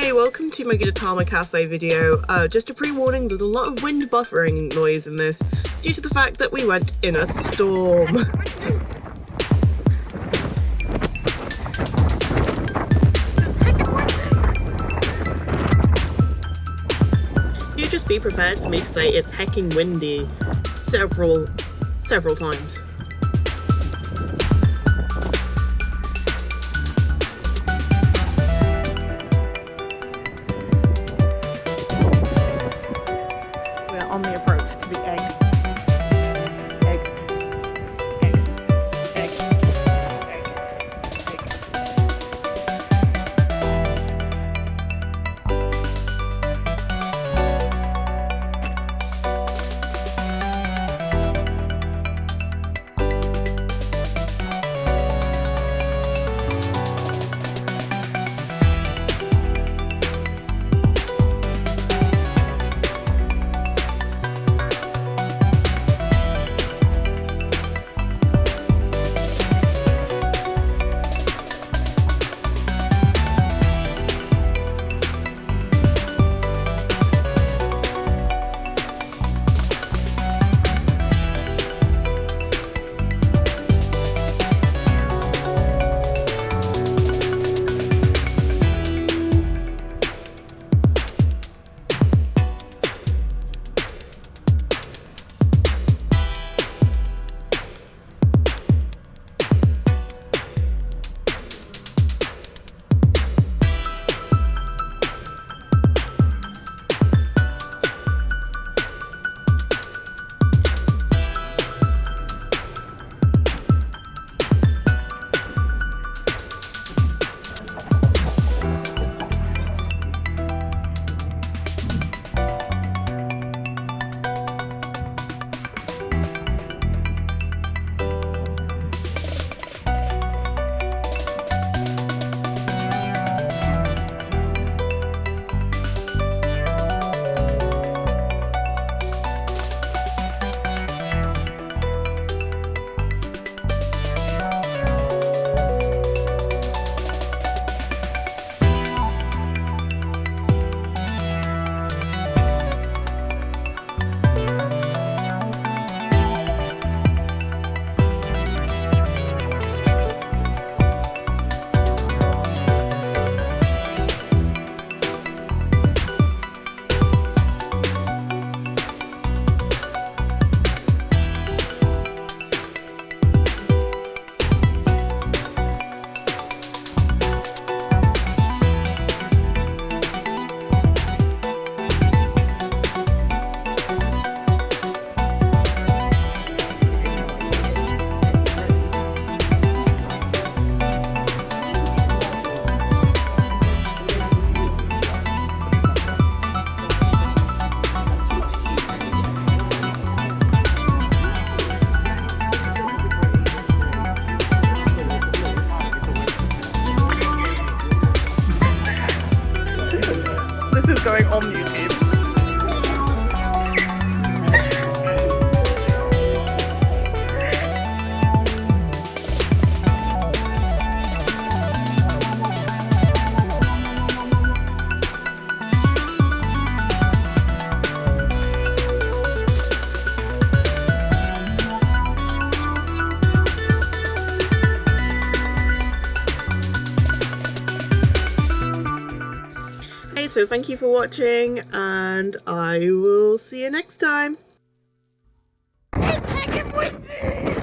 Hey, welcome to my Gudetama cafe video. Just a pre-warning, there's a lot of wind buffering noise in this due to the fact that we went in a storm. You just be prepared for me to say it's hecking windy several times. On the approach to the egg. Egg. Egg. Egg. Egg. This is going on YouTube. Hey, so thank you for watching, and I will see you next time. It's heckin' windy!